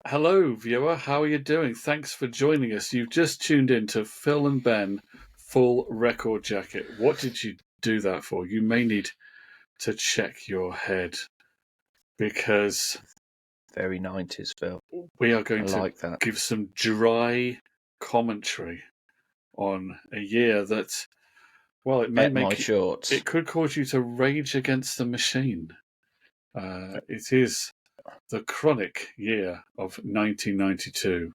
Hello, viewer. How are you doing? Thanks for joining us. You've just tuned in to Phil and Ben Full Record Jacket. What did you do that for? You may need to check your head because Very 90s, Phil. we are I going to like that. give some dry commentary on a year that, well, it may At my make shorts. it could cause you to rage against the machine. It is the chronic year of 1992.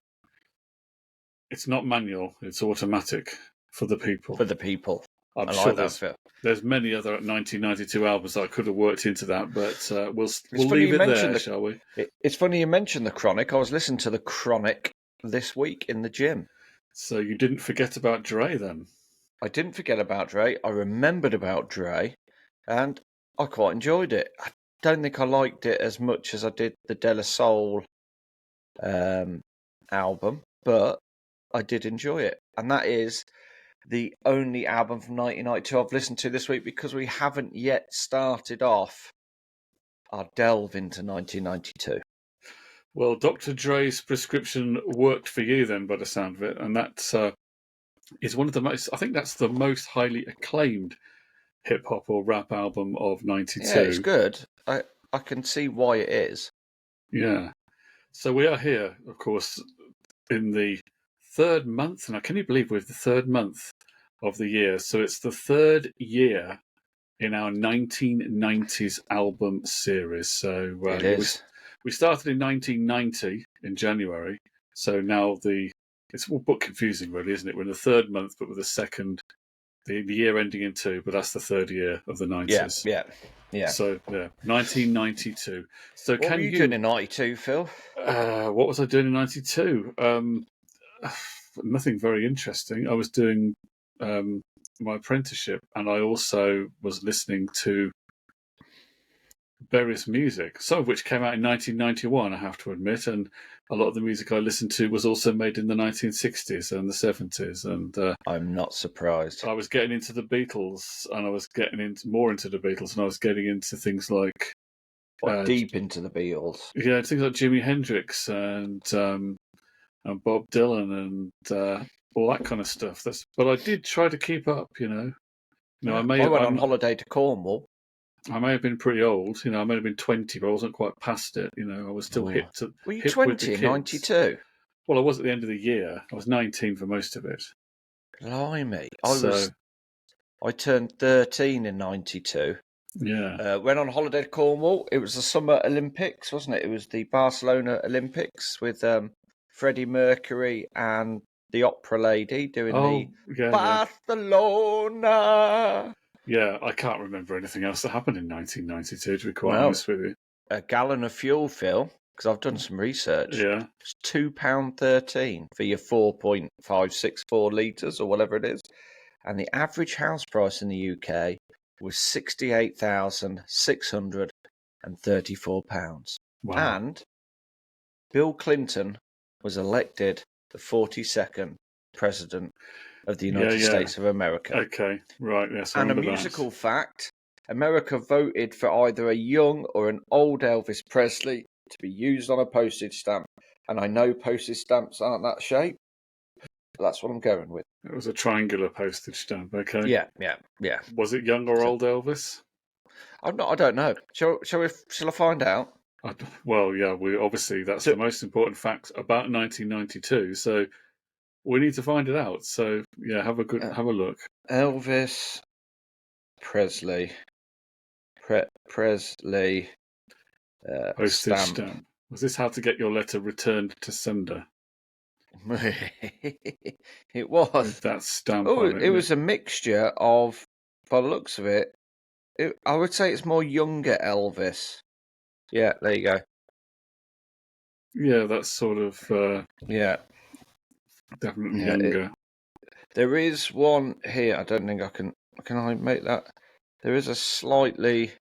It's not manual, it's automatic for the people. For the people. I'm I sure like that, Phil. there's many other 1992 albums that I could have worked into that, but we'll funny leave you it there, mentioned shall we? It's funny you mentioned the Chronic. I was listening to the Chronic this week in the gym. So you didn't forget about Dre then? I didn't forget about Dre. I remembered about Dre, and I quite enjoyed it. I don't think I liked it as much as I did the De La Soul album, but I did enjoy it. And that is the only album from 1992 I've listened to this week because we haven't yet started off our delve into 1992. Well, Dr. Dre's prescription worked for you then, by the sound of it, and that is one of the most. I think that's the most highly acclaimed hip hop or rap album of '92. Yeah, it's good. I can see why it is. Yeah. So we are here, of course, in the third month, and can you believe we're the third month of the year? So it's the third year in our 1990s album series. So It is. we started in 1990 in January. So now it's all but confusing, really, isn't it? We're in the third month, but with the year ending in 2, but that's the third year of the 90s. Yeah. So, 1992. So what were you doing in 92, Phil? What was I doing in 92? Nothing very interesting. I was doing my apprenticeship, and I also was listening to various music, some of which came out in 1991, I have to admit, and a lot of the music I listened to was also made in the 1960s and the 70s, and I'm not surprised. I was getting into the Beatles, and I was getting more into the Beatles, and I was getting into things like deep into the Beatles. Yeah, things like Jimi Hendrix and Bob Dylan and all that kind of stuff. But I did try to keep up, you know. I went on holiday to Cornwall. I may have been pretty old, you know. I may have been 20, but I wasn't quite past it, you know. I was still hip to. Were you hip 20 in 92? Well, I was at the end of the year. I was 19 for most of it. Blimey. I turned 13 in 92. Yeah. Went on holiday to Cornwall. It was the Summer Olympics, wasn't it? It was the Barcelona Olympics with Freddie Mercury and the opera lady doing Barcelona. Yeah, I can't remember anything else that happened in 1992, to be quite honest with you. A gallon of fuel, Phil, because I've done some research. Yeah. It's £2.13 for your 4.564 litres or whatever it is. And the average house price in the UK was £68,634. Wow. And Bill Clinton was elected the 42nd president of the United States of America. Okay, right, yes. And a musical fact, America voted for either a young or an old Elvis Presley to be used on a postage stamp. And I know postage stamps aren't that shape, but that's what I'm going with. It was a triangular postage stamp, okay. Yeah. Was it young or old Elvis? I don't know. Shall I find out? Well, yeah, that's the most important fact about 1992, so we need to find it out. So, yeah, have a look. Elvis Presley. Presley postage stamp. Was this how to get your letter returned to sender? It was. With that stamp on it. It was a mixture of, by the looks of it, I would say it's more younger Elvis. Yeah, there you go. Yeah, that's sort of... definitely younger. There is one here. I don't think I can... Can I make that? There is a slightly...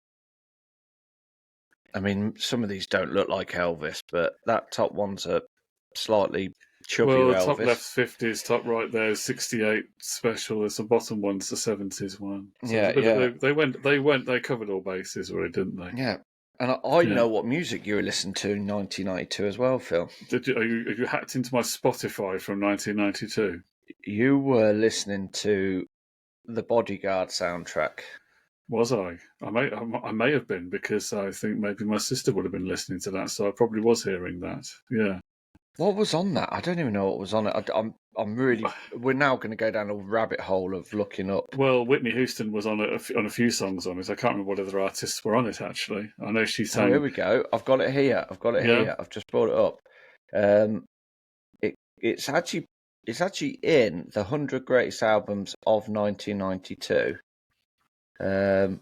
I mean, some of these don't look like Elvis, but that top one's a slightly chubbier Well, the Elvis. top left's 50s, top right there is 68 special. There's the bottom one's the 70s one. So they covered all bases, really, didn't they? Yeah. And I Yeah. know what music you were listening to in 1992 as well, Phil. Have you hacked into my Spotify from 1992? You were listening to the Bodyguard soundtrack. Was I? I may have been, because I think maybe my sister would have been listening to that, so I probably was hearing that. Yeah. What was on that? I don't even know what was on it. I'm really. We're now going to go down a rabbit hole of looking up. Well, Whitney Houston was on a few songs on it. I can't remember what other artists were on it, actually. I know she sang. Oh, here we go. I've got it here. Here. I've just brought it up. It's actually in the 100 greatest albums of 1992. I'm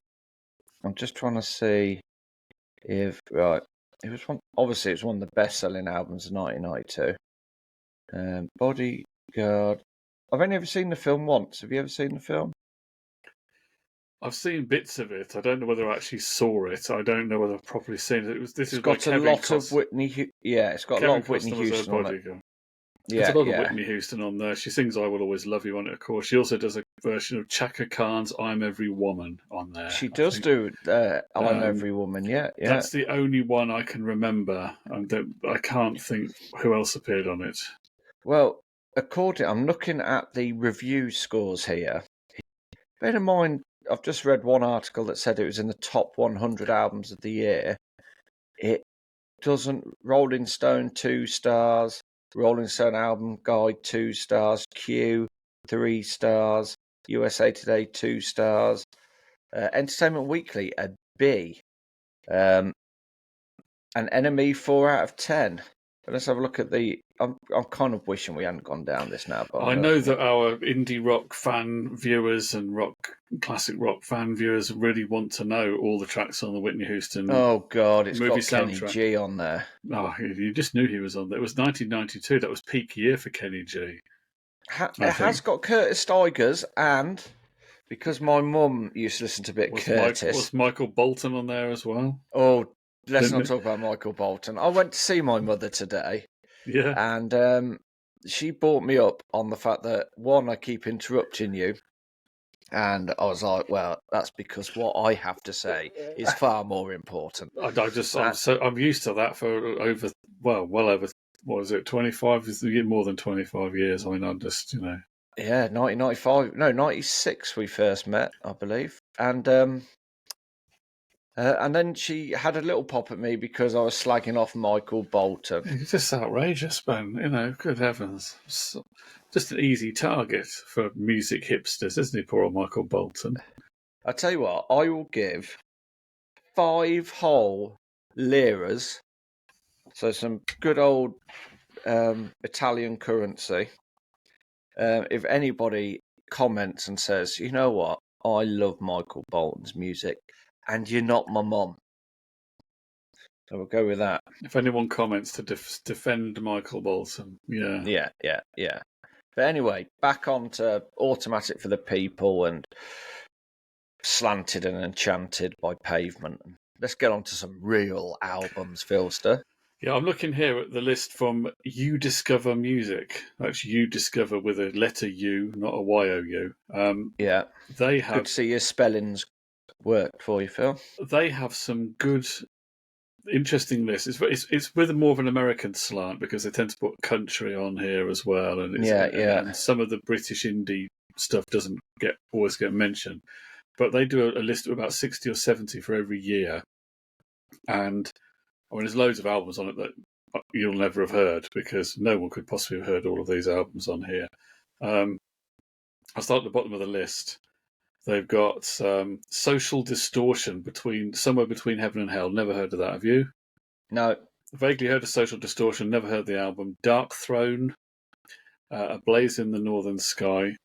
just trying to see if right. It was one. Obviously, it's one of the best-selling albums of 1992. Bodyguard. I've only ever seen the film once. Have you ever seen the film? I've seen bits of it. I don't know whether I actually saw it. I don't know whether I've properly seen it. It's got a lot of Whitney. Yeah, it's got a lot of Whitney Houston on it. Yeah, there's a lot of Whitney Houston on there. She sings "I Will Always Love You" on it, of course. She also does a version of Chaka Khan's "I'm Every Woman" on there. She does do "I'm Every Woman." Yeah. That's the only one I can remember. I can't think who else appeared on it. Well, I'm looking at the review scores here. Bear in mind, I've just read one article that said it was in the top 100 albums of the year. It doesn't. Rolling Stone 2 stars. Rolling Stone Album Guide 2 stars. Q 3 stars. USA Today 2 stars. Entertainment Weekly a B. An NME 4 out of 10. But let's have a look at the. I'm kind of wishing we hadn't gone down this now. But I know that our indie rock fan viewers and classic rock fan viewers really want to know all the tracks on the Whitney Houston. Oh God, it's movie got Kenny soundtrack. G on there. Oh, you just knew he was on there. It was 1992. That was peak year for Kenny G. It has got Curtis Stigers, and because my mum used to listen to a bit of Curtis. Was Michael Bolton on there as well? Oh, let's not talk about Michael Bolton. I went to see my mother today. Yeah. And she brought me up on the fact that, one, I keep interrupting you. And I was like, well, that's because what I have to say is far more important. I'm used to that for well over, what was it, 25? More than 25 years. I mean, I'm just, Yeah, 1995. No, 96 we first met, I believe. And then she had a little pop at me because I was slagging off Michael Bolton. It's just outrageous, man. Good heavens. Just an easy target for music hipsters, isn't he, poor old Michael Bolton? I tell you what, I will give 5 whole liras, so some good old Italian currency. If anybody comments and says, you know what, I love Michael Bolton's music, and you're not my mum. So we'll go with that. If anyone comments to defend Michael Bolton, yeah. Yeah. But anyway, back on to Automatic for the People and Slanted and Enchanted by Pavement. Let's get on to some real albums, Philster. Yeah, I'm looking here at the list from You Discover Music. That's You Discover with a letter U, not a Y-O-U. Yeah. They have. Good to see your spelling's worked for you, Phil. They have some good, interesting lists. It's with more of an American slant because they tend to put country on here as well, and and some of the British indie stuff doesn't always get mentioned, but they do a list of about 60 or 70 for every year, and I mean there's loads of albums on it that you'll never have heard because no one could possibly have heard all of these albums on here. I'll start at the bottom of the list. They've got Social Distortion, somewhere between Heaven and Hell. Never heard of that, have you? No. Vaguely heard of Social Distortion, never heard the album. Dark Throne, A Blaze in the Northern Sky.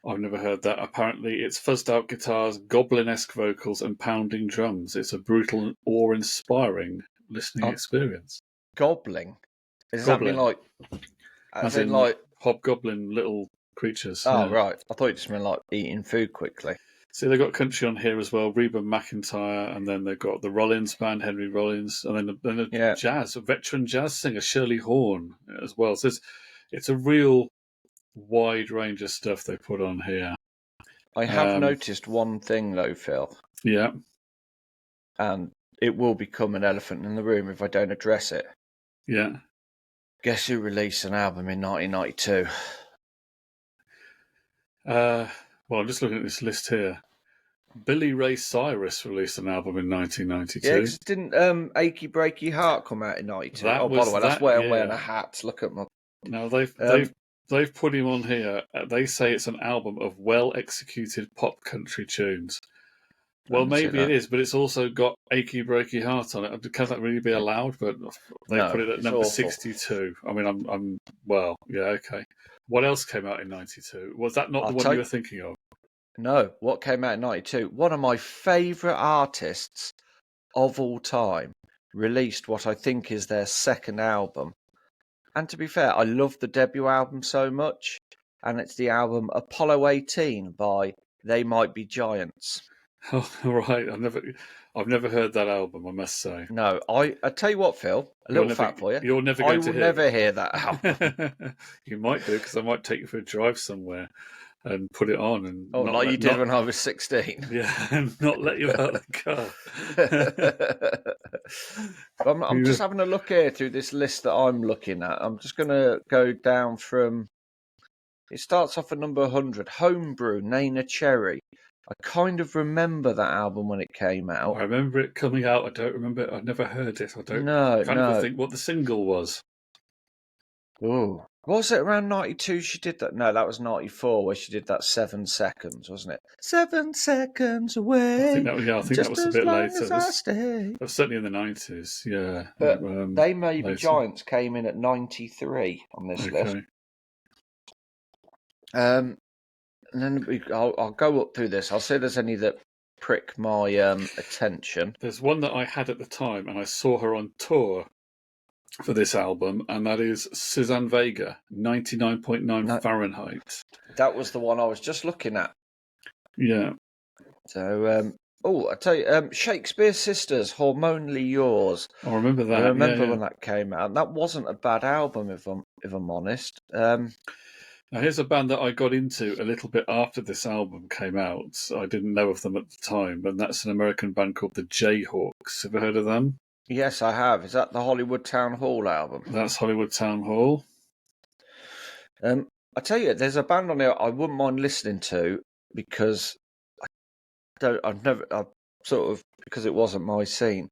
I've never heard that. Apparently it's fuzzed out guitars, goblin-esque vocals and pounding drums. It's a brutal and awe-inspiring listening experience. Gobbling? Does that mean like... As in like hobgoblin little creatures. Oh, right. I thought you just meant like eating food quickly. See, they've got country on here as well, Reba McEntire, and then they've got the Rollins Band, Henry Rollins, and then a veteran jazz singer, Shirley Horn, as well. So it's a real wide range of stuff they put on here. I have noticed one thing, though, Phil. Yeah. And it will become an elephant in the room if I don't address it. Yeah. Guess who released an album in 1992? Well, I'm just looking at this list here. Billy Ray Cyrus released an album in 1992. Yeah, because didn't Achy Breaky Heart come out in 92? That Oh, by was the way, that's that why I'm wearing year. a hat. Look at my... Now they've put him on here. They say it's an album of well-executed pop country tunes. Well, didn't see maybe it that. is, but it's also got Achy Breaky Heart on it. Can that really be allowed? But they No, put it at it's number awful. 62. I mean, I'm well, yeah, okay. What else came out in 92? Was that not I'll the one tell you you- were thinking of? No, what came out in 92? One of my favourite artists of all time released what I think is their second album. And to be fair, I love the debut album so much. And it's the album Apollo 18 by They Might Be Giants. Oh, right. I've never heard that album, I must say. No, I tell you what, Phil, a little fact for you. You're never I going to will hear never hear that album. You might do, because I might take you for a drive somewhere and put it on and Oh, like you did when I was 16. Yeah, and not let you out of the car. I'm just having a look here through this list that I'm looking at. I'm just going to go down from... It starts off at number 100, Homebrew, Nana Cherry. I kind of remember that album when it came out. I remember it coming out. I don't remember it. I've never heard it. I don't No. think what the single was. Oh, was it around 92 she did that? No, that was 94 where she did that 7 seconds, wasn't it? 7 seconds away. I think that was a bit later. It was certainly in the 90s, yeah. But They May Be later. Giants came in at 93 on this list. And then I'll go up through this. I'll see if there's any that prick my attention. There's one that I had at the time, and I saw her on tour for this album, and that is Suzanne Vega, 99.9 Fahrenheit. That was the one I was just looking at. Yeah. So, I tell you, Shakespeare Sisters, Hormonally Yours. I remember that. I remember when that came out. That wasn't a bad album, if I'm honest. Now, here's a band that I got into a little bit after this album came out. I didn't know of them at the time, and that's an American band called the Jayhawks. Have you heard of them? Yes, I have. Is that the Hollywood Town Hall album? That's Hollywood Town Hall. I tell you, there's a band on there I wouldn't mind listening to because because it wasn't my scene.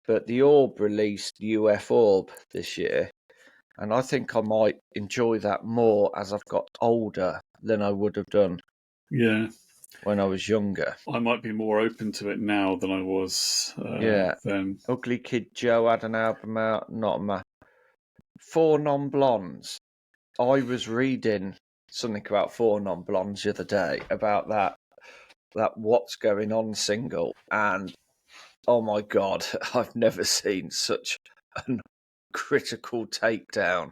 But the Orb released UF Orb this year, and I think I might enjoy that more as I've got older than I would have done. Yeah. When I was younger. I might be more open to it now than I was then. Ugly Kid Joe had an album out, not my... 4 Non-Blondes. I was reading something about 4 Non-Blondes the other day, about that What's Going On single, and oh my God, I've never seen such a critical takedown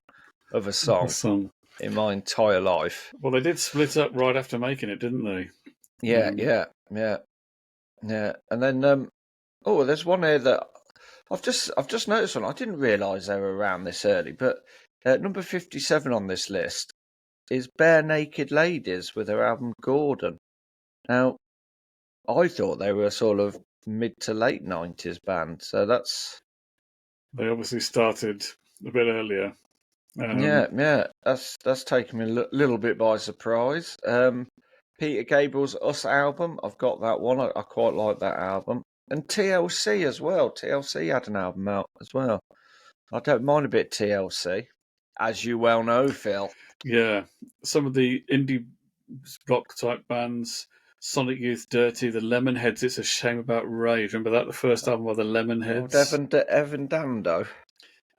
of a song in my entire life. Well, they did split up right after making it, didn't they? Yeah. And then, there's one here that I've just noticed one. I didn't realise they were around this early, but number 57 on this list is Bare Naked Ladies with their album Gordon. Now, I thought they were a sort of mid to late 90s band, so that's... They obviously started a bit earlier. That's taken me a little bit by surprise. Peter Gabriel's Us album, I've got that one. I quite like that album. And TLC as well. TLC had an album out as well. I don't mind a bit TLC, as you well know, Phil. Yeah, some of the indie rock type bands, Sonic Youth, Dirty, the Lemonheads, It's a Shame About Rage. Remember that? The first album by the Lemonheads. Evan Dando.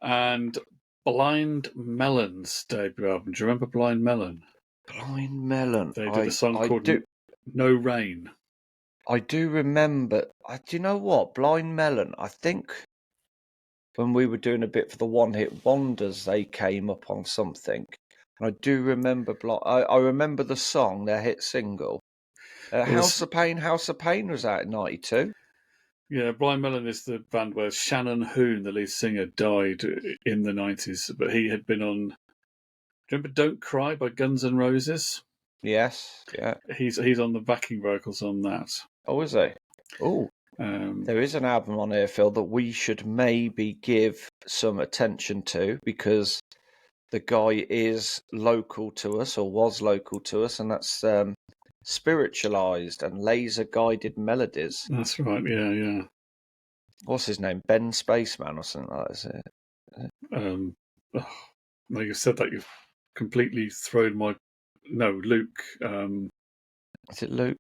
And Blind Melon's debut album. Do you remember Blind Melon? Blind Melon. They did a song called No Rain. I do remember. Do you know what? Blind Melon, I think when we were doing a bit for the One Hit Wonders, they came up on something. And I do remember, I remember the song, their hit single. House of Pain was out in 92. Yeah, Blind Melon is the band where Shannon Hoon, the lead singer, died in the 90s. But he had been on... Do you remember Don't Cry by Guns N' Roses? Yes, yeah. He's on the backing vocals on that. Oh, is he? Oh, There is an album on here, Phil, that we should maybe give some attention to because the guy is local to us or was local to us, and that's Spiritualized and Laser Guided Melodies. That's right. Yeah. What's his name? Ben Spaceman or something like that, is it? Now you've said that, you've completely thrown my... No, Luke. Is it Luke?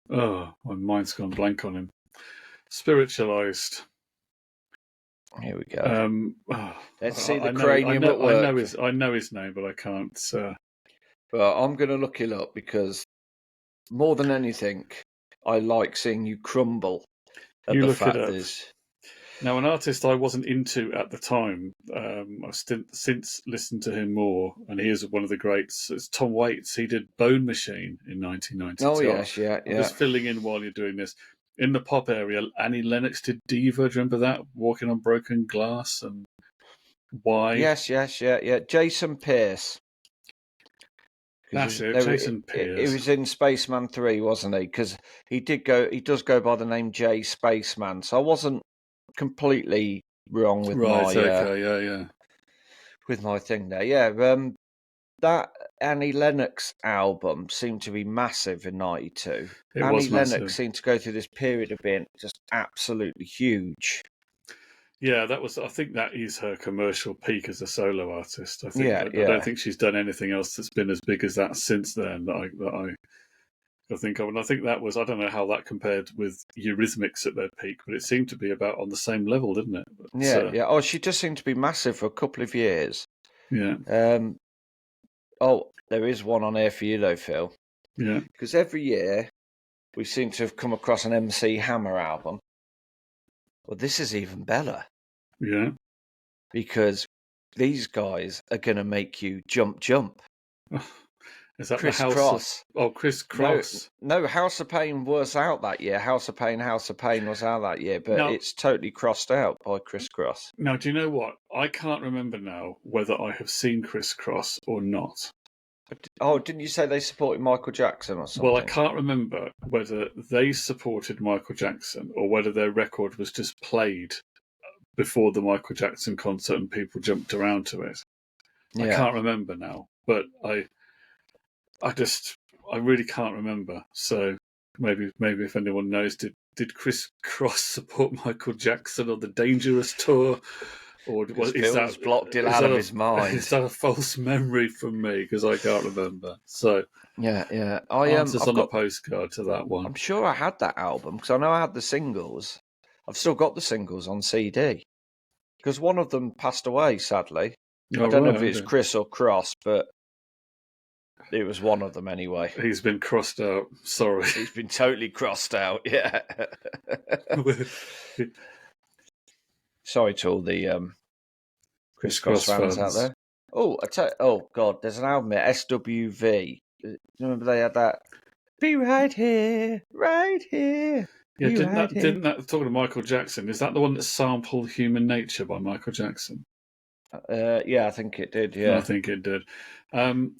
Oh, my mind's gone blank on him. Spiritualized. Here we go. Let's see the I cranium at work. I know his name, but I can't. Well, I'm going to look it up because more than anything, I like seeing you crumble at the fact that... Now, an artist I wasn't into at the time, I've since listened to him more, and he is one of the greats. It's Tom Waits. He did Bone Machine in 1992. Oh, yes, yeah. I'm just filling in while you're doing this. In the pop area, Annie Lennox did Diva. Do you remember that? Walking on Broken Glass and Why? Yes, yeah. Jason Pierce. That's it, Jason Pierce. He was in Spaceman 3, wasn't he? Because he does go by the name Jay Spaceman. So I wasn't completely wrong with with my thing there. Yeah, that Annie Lennox album seemed to be massive in '92. Annie Lennox seemed to go through this period of being just absolutely huge. Yeah, I think that is her commercial peak as a solo artist. I think. I don't think she's done anything else that's been as big as that since then. I think of, and I think that was, I don't know how that compared with Eurythmics at their peak, but it seemed to be about on the same level, didn't it? But, yeah. Oh, she just seemed to be massive for a couple of years. Yeah. Oh, there is one on here for you though, Phil. Yeah. Because every year we seem to have come across an MC Hammer album. Well, this is even better. Yeah. Because these guys are going to make you jump. Is that Chris the House Cross? Chris Cross. No, House of Pain was out that year. House of Pain was out that year, but it's totally crossed out by Chris Cross. Now, do you know what? I can't remember now whether I have seen Chris Cross or not. Oh, didn't you say they supported Michael Jackson or something? Well, I can't remember whether they supported Michael Jackson or whether their record was just played before the Michael Jackson concert and people jumped around to it. Yeah. I can't remember now, but I really can't remember. So maybe if anyone knows, did Chris Cross support Michael Jackson on the Dangerous tour, or is that blocked it out of his mind? Is that a false memory from me because I can't remember? So yeah. Answers on a postcard to that one. I'm sure I had that album because I know I had the singles. I've still got the singles on CD because one of them passed away sadly. I don't know if it's Chris or Cross, but it was one of them anyway. He's been crossed out. Sorry. He's been totally crossed out, yeah. Sorry to all the Chris Cross fans out there. Oh, God, there's an album here, SWV. You remember they had that? Be right here, right here. Yeah, didn't that, talking to Michael Jackson, is that the one that sampled Human Nature by Michael Jackson? Yeah, I think it did. Yeah, I think it did.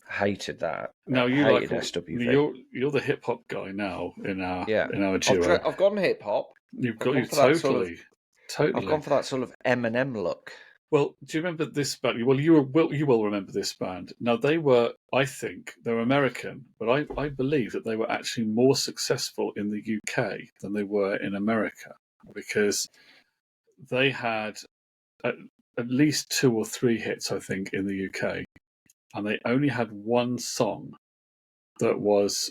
Hated that. Now you hated SWV. You're the hip hop guy now in our duo. I've gone hip hop. You've totally. I've gone for that sort of Eminem look. Well, do you remember this band? Well, you will remember this band. Now I think they're American, but I believe that they were actually more successful in the UK than they were in America because they had at least 2 or 3 hits, I think, in the UK, and they only had one song that was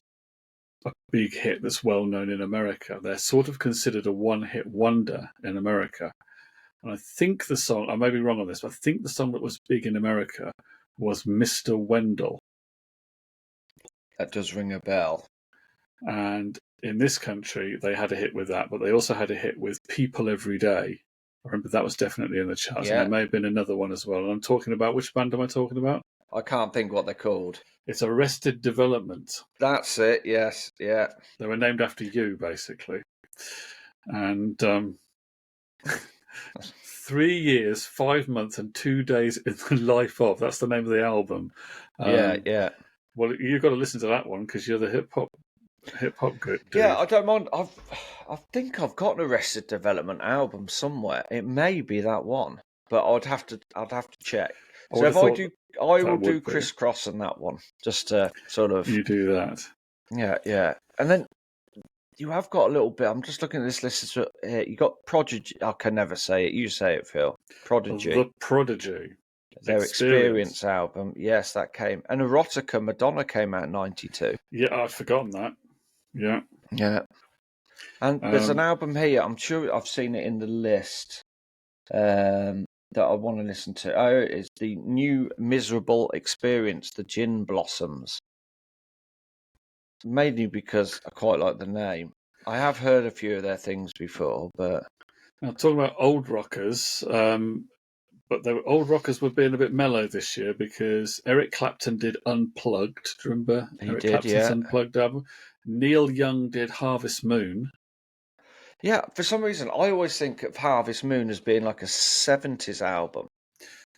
a big hit that's well known in America. They're sort of considered a one-hit wonder in America. And I think the song, I may be wrong on this, but I think the song that was big in America was Mr. Wendell. That does ring a bell. And in this country, they had a hit with that, but they also had a hit with People Every Day. I remember that was definitely in the charts. Yeah. And there may have been another one as well. And I'm talking about, which band am I talking about? I can't think what they're called. It's Arrested Development. That's it, yes, yeah. They were named after you, basically. And 3 years, 5 months, and 2 days in the life of. That's the name of the album. Yeah. Well, you've got to listen to that one because you're the hip hop hip hop good Yeah, dude. I don't mind. I think I've got an Arrested Development album somewhere. It may be that one, but I'd have to check. I So would if have I thought do, I will that do would be. Crisscross on that one, just to sort of, You do that. yeah. And then you have got a little bit. I'm just looking at this list. You got Prodigy. I can never say it. You say it, Phil. Prodigy. The Prodigy. Their Experience album. Yes, that came. And Erotica, Madonna came out in 92. Yeah, I'd forgotten that. Yeah. Yeah. And there's an album here. I'm sure I've seen it in the list that I want to listen to. Oh, it's the new Miserable Experience, the Gin Blossoms. Mainly because I quite like the name. I have heard a few of their things before, but Now, talking about old rockers, but old rockers were being a bit mellow this year because Eric Clapton did Unplugged. Do you remember Eric Clapton's Unplugged album? Neil Young did Harvest Moon. Yeah, for some reason, I always think of Harvest Moon as being like a 70s album.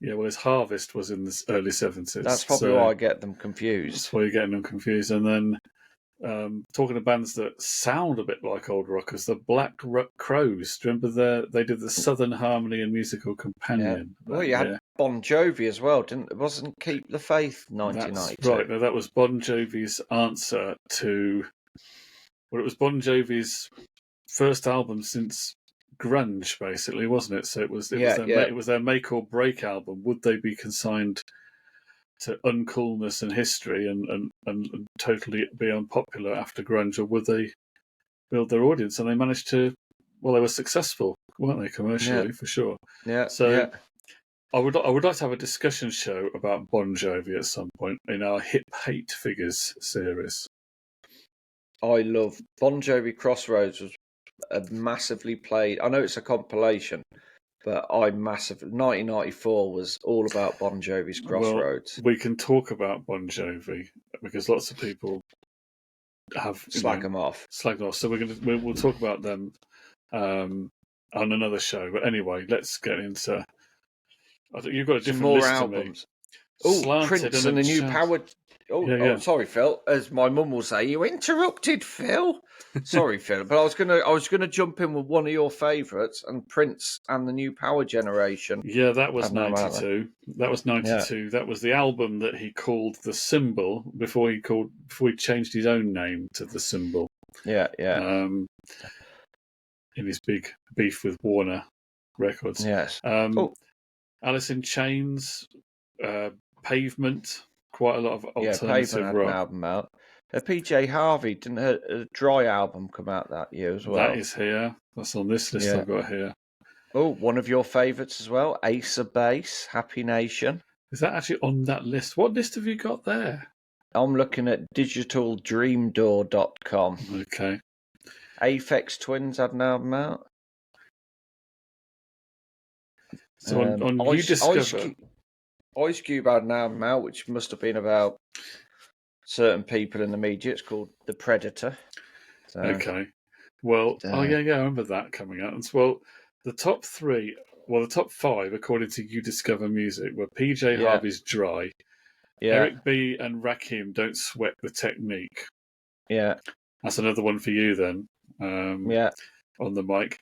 Yeah, well, his Harvest was in the early 70s. That's probably why I get them confused. That's why you're getting them confused. And then talking of bands that sound a bit like old rockers, the Black Crows. Do you remember they did the Southern Harmony and Musical Companion? Yeah. Well, you had Bon Jovi as well, didn't it? Wasn't Keep the Faith 1992? That's right. No, that was Bon Jovi's answer to... Well, it was Bon Jovi's first album since grunge, basically, wasn't it? So it was their make or break album. Would they be consigned to uncoolness and history and totally be unpopular after grunge, or would they build their audience? And they managed to. Well, they were successful, weren't they, commercially, for sure? Yeah. So I would like to have a discussion show about Bon Jovi at some point in our Hip Hate Figures series. I love Bon Jovi. Crossroads was massively played. I know it's a compilation, but 1994 was all about Bon Jovi's Crossroads. Well, we can talk about Bon Jovi because lots of people have slag them off. So we'll talk about them on another show. But anyway, let's get into. I think you've got a different list albums. Oh, Prince and the New Power. Oh, sorry, Phil. As my mum will say, you interrupted, Phil. Sorry, Phil, but I was gonna jump in with one of your favourites, and Prince and the New Power Generation. Yeah, that was 92. That was 92. Yeah. That was the album that he called The Symbol before he changed his own name to The Symbol. Yeah. In his big beef with Warner Records. Yes. Alice in Chains, Pavement. Quite a lot of alternative rock. Had an album out. PJ Harvey didn't a Dry album come out that year as well. That is here. That's on this list I've got here. Oh, one of your favourites as well, Ace of Base, Happy Nation. Is that actually on that list? What list have you got there? I'm looking at digitaldreamdoor.com. Okay. Aphex Twins had an album out. So on You Discover... Ice Cube had an album out, which must have been about certain people in the media. It's called The Predator. So, okay. Well, I remember that coming out. And well, the top five, according to You Discover Music, were PJ Harvey's Dry, Eric B. and Rakim Don't Sweat the Technique. Yeah. That's another one for you then. On the mic.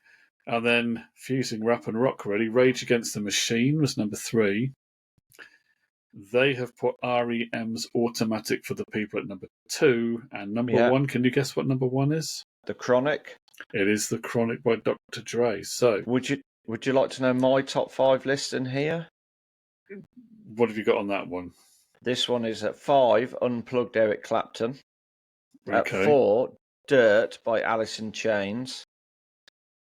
And then fusing rap and rock, really. Rage Against the Machine was number 3. They have put REM's Automatic for the People at number 2. And number 1, can you guess what number 1 is? The Chronic. It is The Chronic by Dr. Dre. So, would you like to know my top 5 list in here? What have you got on that one? This one is at 5, Unplugged Eric Clapton. Okay. At 4, Dirt by Alice in Chains.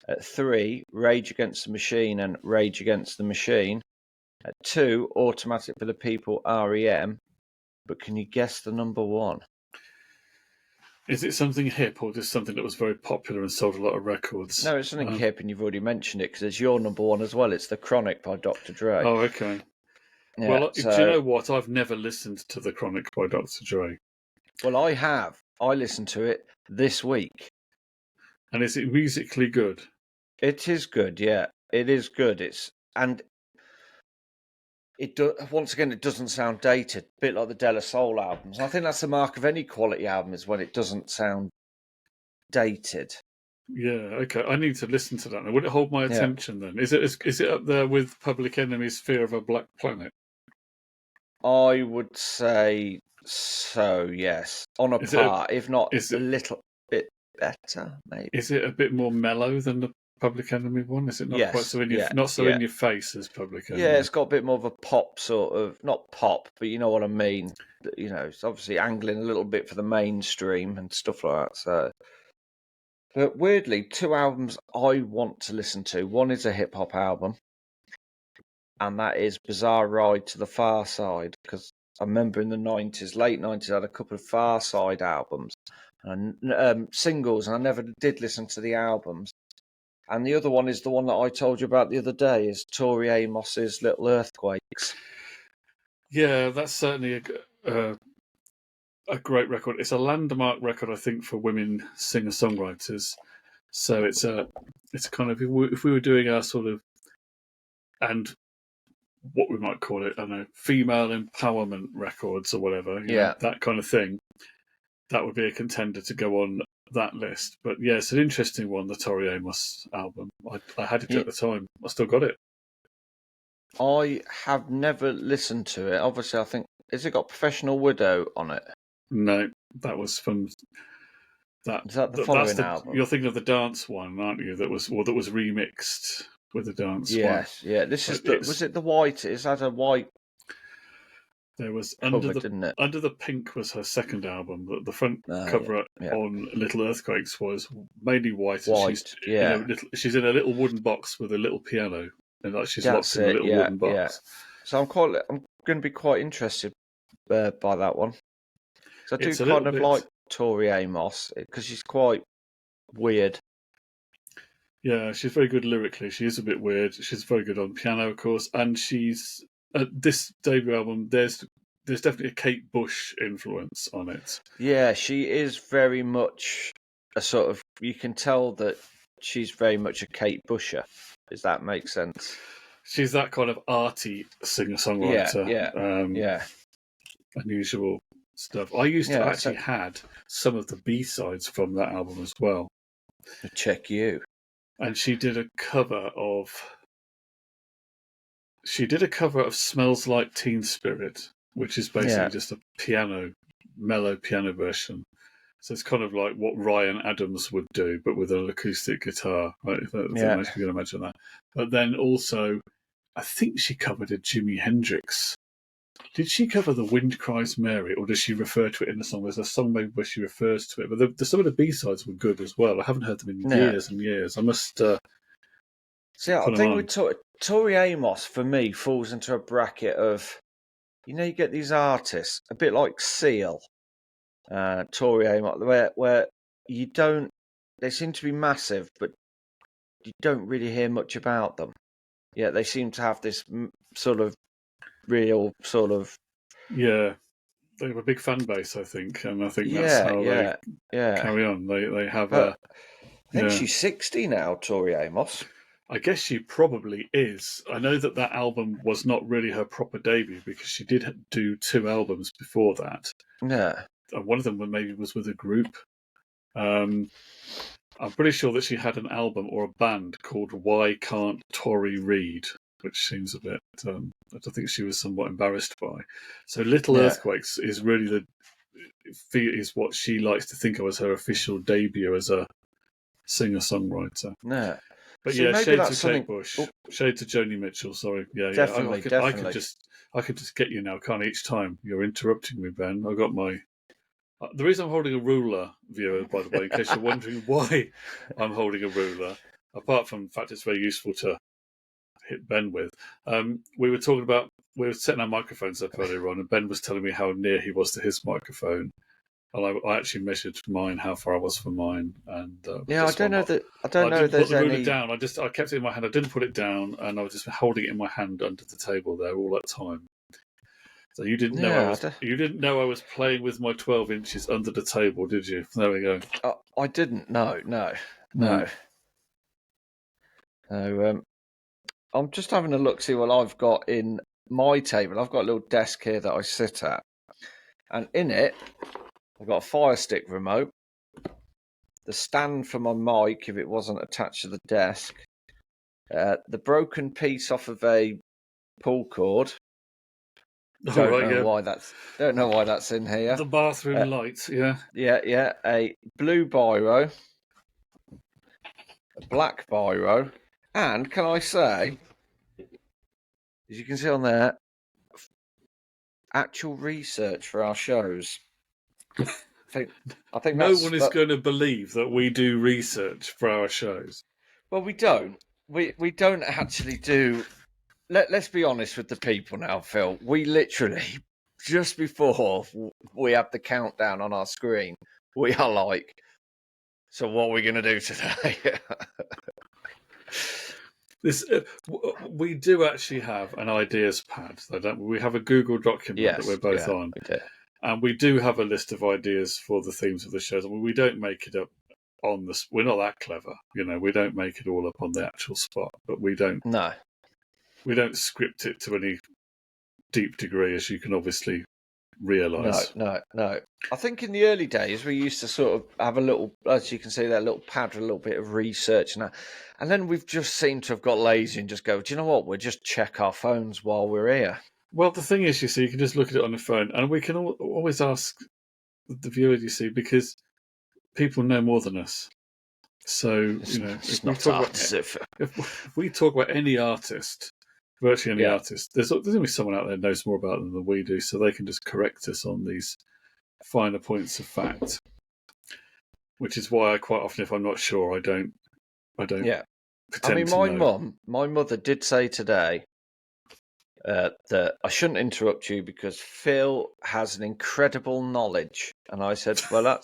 At 3, Rage Against the Machine and Rage Against the Machine. At 2, Automatic for the People, REM. But can you guess the number 1? Is it something hip or just something that was very popular and sold a lot of records? No, it's something hip, and you've already mentioned it because it's your number 1 as well. It's The Chronic by Dr. Dre. Oh, okay. Yeah, well, do you know what? I've never listened to The Chronic by Dr. Dre. Well, I have. I listened to it this week. And is it musically good? It is good, yeah. It is good. Once again, it doesn't sound dated, a bit like the De La Soul albums. I think that's the mark of any quality album is when it doesn't sound dated. Yeah, okay. I need to listen to that. Now, would it hold my Yeah. attention then? Is it up there with Public Enemy's Fear of a Black Planet? I would say so, yes. On a Is it par, if not is a it little bit better, maybe. is it a bit more mellow than the Public Enemy one? Is it not quite Yes, so in your yeah, not so yeah. in your face as Public Yeah, Enemy? it's got a bit more of a pop sort of, not pop, but you know what I mean. You know, it's obviously angling a little bit for the mainstream and stuff like that. So, but weirdly, 2 albums I want to listen to. One is a hip hop album, and that is Bizarre Ride to the Far Side, because I remember in the 90s, late 90s, I had a couple of Far Side albums and singles, and I never did listen to the albums. And the other one is the one that I told you about the other day, is Tori Amos's Little Earthquakes. Yeah, that's certainly a great record. It's a landmark record, I think, for women singer-songwriters. So it's kind of, if we were doing our sort of, and what we might call it, I don't know, female empowerment records or whatever, you know, that kind of thing, that would be a contender to go on that list. But yeah, it's an interesting one, the Tori Amos album. I had it at the time. I still got it. I have never listened to it. Obviously, I think, has it got Professional Widow on it? No, that was from that. Is that the following album? You're thinking of the dance one, aren't you? That was remixed with the dance one. Yes, yeah. This is was it the white? Is that a white? There was cover, didn't it? Under the Pink was her second album. The front cover on Little Earthquakes was mainly white. White, she's in a little wooden box with a little piano, and like she's locked in a little wooden box. Yeah. So I'm going to be quite interested by that one. So I do kind of like Tori Amos because she's quite weird. Yeah, she's very good lyrically. She is a bit weird. She's very good on piano, of course, and she's this debut album. There's definitely a Kate Bush influence on it. Yeah, she is very much a sort of. You can tell that she's very much a Kate Busher. Does that make sense? She's that kind of arty singer-songwriter. Yeah. Unusual stuff. I used to actually had some of the B-sides from that album as well. Check you. And she did a cover of Smells Like Teen Spirit, which is basically just a mellow piano version. So it's kind of like what Ryan Adams would do, but with an acoustic guitar. Right? If you can imagine that. But then also, I think she covered a Jimi Hendrix. Did she cover The Wind Cries Mary, or does she refer to it in the song? There's a song maybe where she refers to it, but some of the B-sides were good as well. I haven't heard them in years and years. I must... See, I think with Tori Amos, for me, falls into a bracket of, you know, you get these artists, a bit like Seal, Tori Amos, where you don't... They seem to be massive, but you don't really hear much about them. Yeah, they seem to have this sort of real sort of they have a big fan base, I think, and I think that's how they carry on. They have I think she's 60 now, Tori Amos. I guess she probably is. I know that album was not really her proper debut because she did do 2 albums before that. Yeah, and one of them maybe was with a group. I'm pretty sure that she had an album or a band called Why Can't Tori Read, which seems a bit, I think she was somewhat embarrassed by. So Little Earthquakes is really is what she likes to think of as her official debut as a singer-songwriter. Yeah. But so shades to Kate Bush, shades to Joni Mitchell, sorry. Definitely. I could just get you now, can't I? Each time you're interrupting me, Ben. I got my... The reason I'm holding a ruler, viewer, by the way, in case you're wondering why I'm holding a ruler, apart from the fact it's very useful to hit Ben with, we were setting our microphones up earlier on, and Ben was telling me how near he was to his microphone, and I actually measured mine, how far I was from mine, and I don't know if there's put the ruler any down. I kept it in my hand. I didn't put it down, and I was just holding it in my hand under the table there all that time. So you didn't know I was playing with my 12 inches under the table, did you? There we go. I didn't. No. So, I'm just having a look, see what I've got in my table. I've got a little desk here that I sit at, and in it, I've got a Fire Stick remote. the stand for my mic if it wasn't attached to the desk, the broken piece off of a pull cord. Don't know why that's in here. The bathroom lights, yeah. Yeah. A blue biro, a black biro, and can I say, as you can see on there, actual research for our shows. I think no one is going to believe that we do research for our shows. Well, we don't. We don't actually do. Let's be honest with the people now, Phil. We literally, just before we have the countdown on our screen, we are like, so what are we going to do today? We do actually have an ideas pad. We have a Google document that we're both on. We do. And we do have a list of ideas for the themes of the shows. I mean, we don't make it up on the. We're not that clever, we don't make it all up on the actual spot, but we don't. No. We don't script it to any deep degree, as you can obviously realise. No. I think in the early days we used to sort of have a little, as you can see, that little pad with a little bit of research and that. And then we've just seemed to have got lazy and just go, do you know what? We'll just check our phones while we're here. Well, the thing is, you can just look at it on the phone, and we can always ask the viewer, because people know more than us. So, if we talk about any artist, virtually any artist, there's going to be someone out there who knows more about them than we do, so they can just correct us on these finer points of fact. Which is why I quite often, if I'm not sure, I don't. Yeah. Pretend my mother did say today that I shouldn't interrupt you because Phil has an incredible knowledge, and I said, "Well, that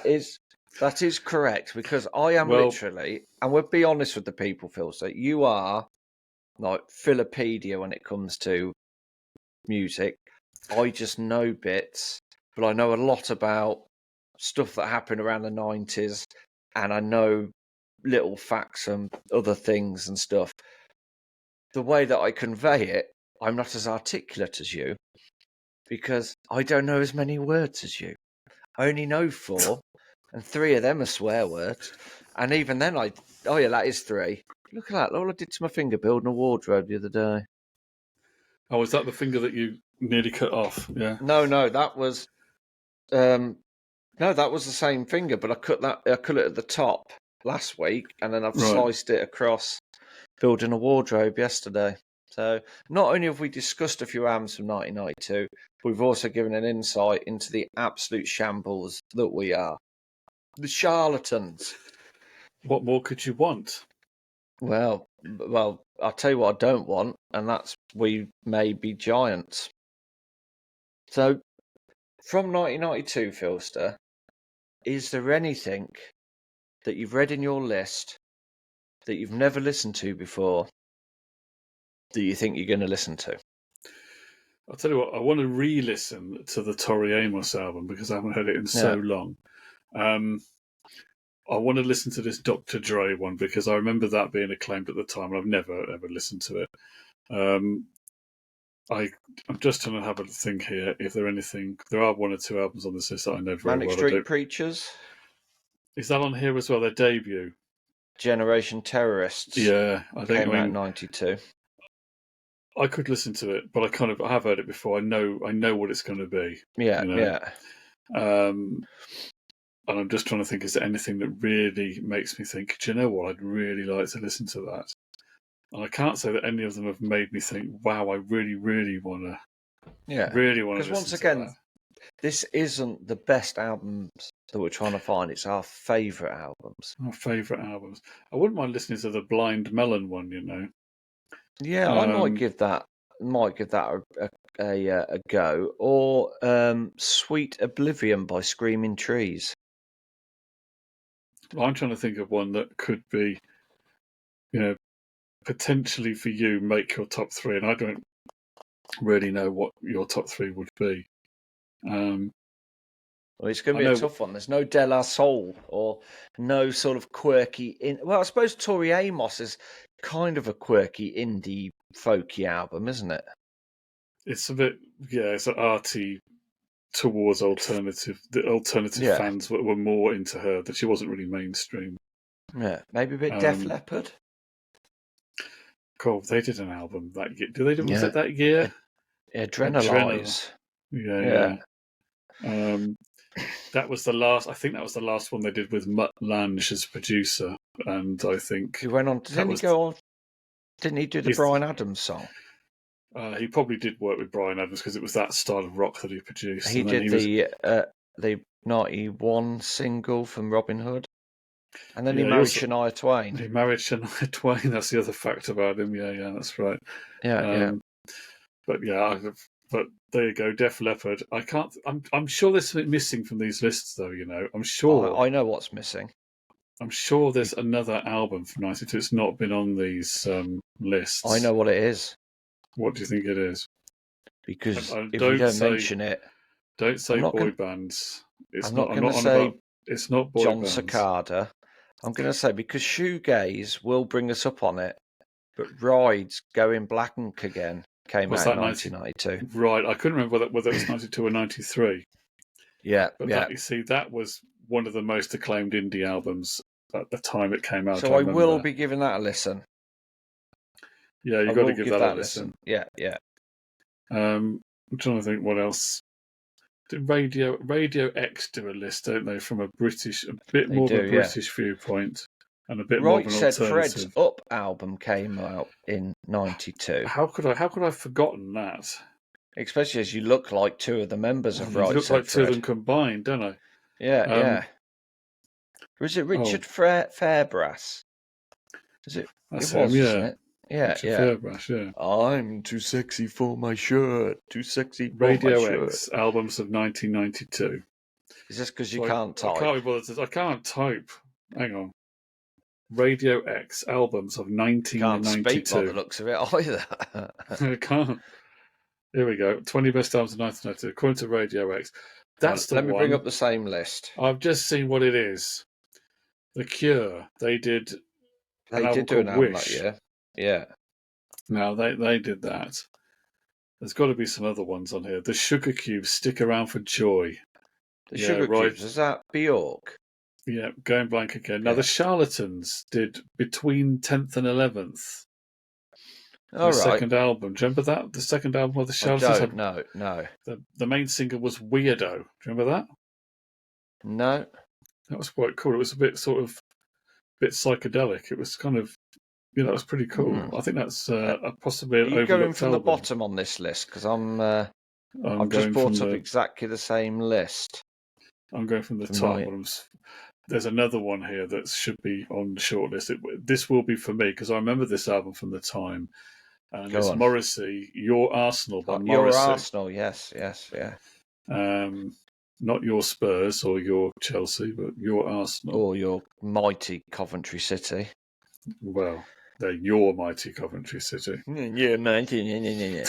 is correct because I am literally, and we'll be honest with the people, Phil. So you are like Philopedia when it comes to music. I just know bits, but I know a lot about stuff that happened around the 90s, and I know little facts and other things and stuff. The way that I convey it, I'm not as articulate as you because I don't know as many words as you. I only know 4, and 3 of them are swear words. And even then, that is 3. Look at that. All I did to my finger building a wardrobe the other day. Oh, is that the finger that you nearly cut off? Yeah. No, that was that was the same finger, but I cut it at the top last week, and then I've sliced it across building a wardrobe yesterday. So not only have we discussed a few albums from 1992, but we've also given an insight into the absolute shambles that we are. The charlatans. What more could you want? Well, I'll tell you what I don't want, and that's We May Be Giants. So, from 1992, Philster, is there anything that you've read in your list that you've never listened to before that you think you're going to listen to? I'll tell you what, I want to re-listen to the Tori Amos album because I haven't heard it in so long. I want to listen to this Dr. Dre one because I remember that being acclaimed at the time, and I've never ever listened to it. I'm just trying to have a think here. If there are 1 or 2 albums on this list that I know very Manic well. Street Preachers. Is that on here as well? Their debut, Generation Terrorists. Yeah, came out in 92. I could listen to it, but I have heard it before. I know what it's going to be. Yeah. And I'm just trying to think, is there anything that really makes me think, do you know what, I'd really like to listen to that? And I can't say that any of them have made me think, wow, I really, really want to. Yeah. Really want to. Because once again, this isn't the best albums that we're trying to find. It's our favourite albums. Our favourite albums. I wouldn't mind listening to the Blind Melon one, Yeah, I might give that a go. Or Sweet Oblivion by Screaming Trees. I'm trying to think of one that could be, potentially for you, make your top 3, and I don't really know what your top 3 would be. Well, it's going to be a tough one. There's no De La Soul or no sort of quirky. Well, I suppose Tori Amos is kind of a quirky indie folky album, isn't it? It's a bit, it's an arty towards alternative. The alternative Yeah. fans were more into her. That she wasn't really mainstream. Yeah, maybe a bit Def Leppard. God, they did an album that year. Did they do? Was Yeah. it that year? Adrenalize. Yeah. That was the last. I think that was the last one they did with Mutt Lange as producer, and I think He went on. Didn't he go on? Didn't he do the Bryan Adams song? He probably did work with Bryan Adams because it was that style of rock that he produced. He did the 91 single from Robin Hood. And then he married Shania Twain. He married Shania Twain. That's the other fact about him. Yeah, that's right. Yeah. But there you go, Def Leppard. I can't. I'm sure there's something missing from these lists, though. I'm sure. I know what's missing. I'm sure there's another album from '92. It's not been on these lists. I know what it is. What do you think it is? Because if you don't mention it, don't say boy bands. I'm not going to say it's not boy John bands. Cicada. I'm going to say because Shoegaze will bring us up on it, but Ride's Going Blank Again came out in 1992. Right, I couldn't remember whether it was 92 or 93. Yeah, but that was one of the most acclaimed indie albums at the time it came out. So I will be giving that a listen. Yeah, you've got to give that a listen. Yeah. I'm trying to think what else. Did Radio X do a list, don't they, from a bit more of a British viewpoint and a bit more of an alternative. Right Said Fred's Up album came out in 92. How could I have forgotten that? Especially as you look like two of the members of Right Said Fred. You look like two of them combined, don't I? Yeah. Was it Richard Fairbrass? Is it? That's it was, him, isn't it? Yeah. Fairbrass, yeah. I'm too sexy for my shirt. Too sexy for Radio my shirt. X albums of 1992. Is this because you can't type? I can't type. Hang on. Radio X albums of 1992. Can't speak by the looks of it either. I can't. Here we go. 20 best albums of 1992 according to Radio X. That's the one. Let me bring up the same list. I've just seen what it is. The Cure. They did do an album that year. Yeah. Now they did that. There's got to be some other ones on here. The Sugar Cubes, Stick Around for Joy. The Sugar Cubes, is that Bjork? Yeah, Going Blank Again. Now the Charlatans did Between 10th and 11th. All right. Second album. Do you remember that? The second album of the Charlatans? No. The main single was Weirdo. Do you remember that? No. That was quite cool. It was a bit psychedelic. It was kind of, that was pretty cool. I think that's possibly an overlooked album. Are you going from the bottom on this list? Because I've just brought up exactly the same list. I'm going from the top. There's another one here that should be on the shortlist. This will be for me because I remember this album from the time. And it's Morrissey, Your Arsenal by Morrissey. Your Arsenal, yes, yeah. Not your Spurs or your Chelsea, but your Arsenal. Or your mighty Coventry City. Well, they're your mighty Coventry City. Yeah, mighty.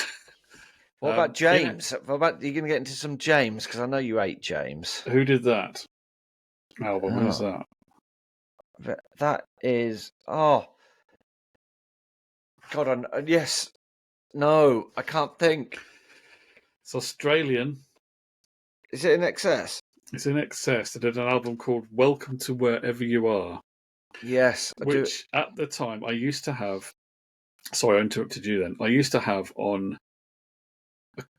What about James? What about, are you going to get into some James? Because I know you hate James. Who did that album? Who's that? That is... Oh. God, yes. No, I can't think. It's Australian. Is it In Excess? It's In Excess. They did an album called Welcome to Wherever You Are. Yes. Which, at the time, I used to have... Sorry, I interrupted you then. I used to have on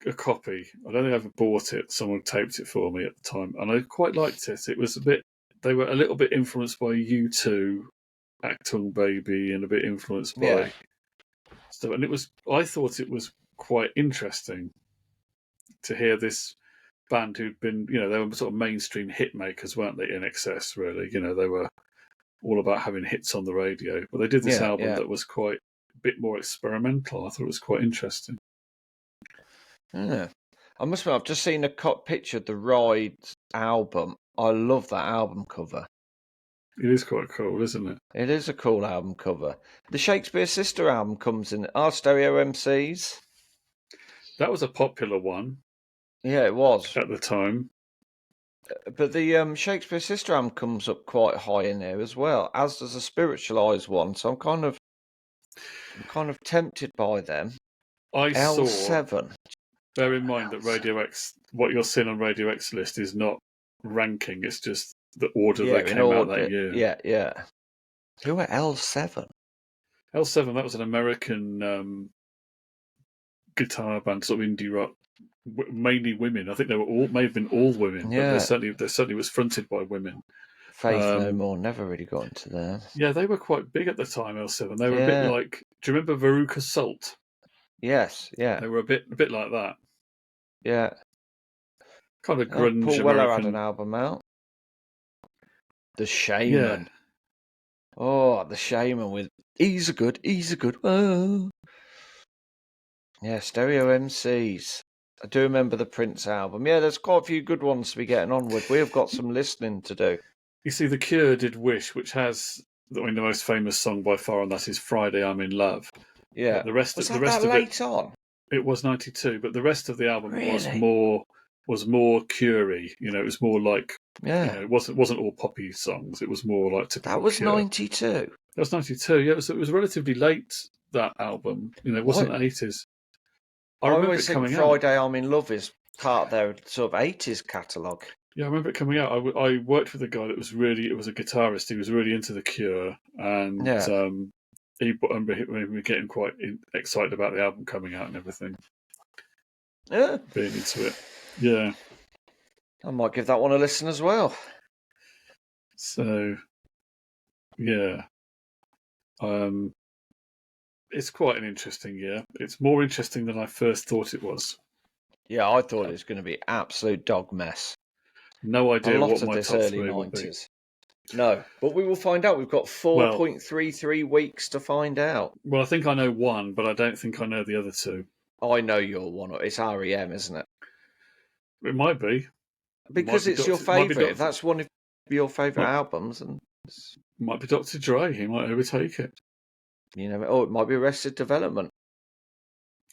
a copy. I don't think I ever bought it. Someone taped it for me at the time. And I quite liked it. It was they were a little bit influenced by U2, Achtung Baby, and a bit influenced by stuff. And I thought it was quite interesting to hear this band who'd been, they were sort of mainstream hit makers, weren't they? In Excess, really. They were all about having hits on the radio. But they did this album that was quite a bit more experimental. I thought it was quite interesting. Yeah. I must admit, I've just seen a picture of the Ride album. I love that album cover. It is quite cool, isn't it? It is a cool album cover. The Shakespeare Sister album comes in Stereo MCs. That was a popular one. Yeah, it was. At the time. But the Shakespeare Sister album comes up quite high in there as well, as does a Spiritualized one. So I'm kind of tempted by them. I L7. Bear in mind that Radio X, what you're seeing on Radio X list is not ranking, it's just the order Yeah, they in came out order. that year. Yeah. Who are L7? L7, that was an American guitar band, sort of indie rock, mainly women. I think they were may have been all women, Yeah. but they certainly was fronted by women. Faith No More, never really got into them. Yeah, they were quite big at the time, L7. They were a bit like, do you remember Veruca Salt? Yes, yeah. They were a bit like that. Yeah. Kind of grunge Paul American. Weller had an album out. The Shaman. Yeah. Oh, The Shaman with He's a Good. Oh. Yeah, Stereo MCs. I do remember the Prince album. Yeah, there's quite a few good ones to be getting on with. We have got some listening to do. You see, The Cure did Wish, which has, I mean, the most famous song by far, and that is Friday I'm in Love. Yeah. But the rest was of that late on? It was 92, but the rest of the album Really? was more Cure-y. You know, it was more like, yeah, it wasn't all poppy songs. It was more like typical. That was Cure. 92. That was 92. Yeah, it was relatively late, that album. You know, it wasn't 80s. I remember always it coming think Friday I'm in Love is part of their sort of 80s catalogue. Yeah, I remember it coming out. I worked with a guy that was a guitarist. He was really into The Cure, and I remember getting quite excited about the album coming out and everything. Yeah, being into it. Yeah, I might give that one a listen as well. So, yeah, it's quite an interesting year. It's more interesting than I first thought it was. Yeah, I thought it was going to be absolute dog mess. No idea what my top early 3 will be. No, but we will find out. We've got 4.33 weeks to find out. Well, I think I know one, but I don't think I know the other 2. I know your one. It's REM, isn't it? It might be. Because it's your favourite. If that's one of your favourite albums. And might be Dr. Dre. He might overtake it. You know, it might be Arrested Development.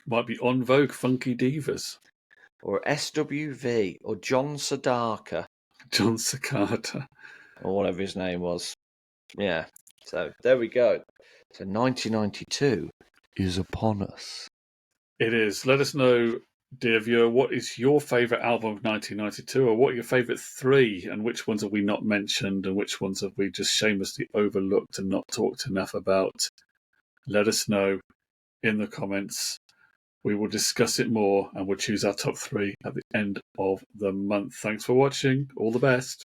Might be En Vogue Funky Divas. Or SWV. Or John Sedaka. John Cicada. Or whatever his name was. Yeah. So, there we go. So, 1992 is upon us. It is. Let us know, dear viewer, what is your favourite album of 1992, or what are your favourite 3, and which ones have we not mentioned, and which ones have we just shamelessly overlooked and not talked enough about? Let us know in the comments. We will discuss it more, and we'll choose our top 3 at the end of the month. Thanks for watching. All the best.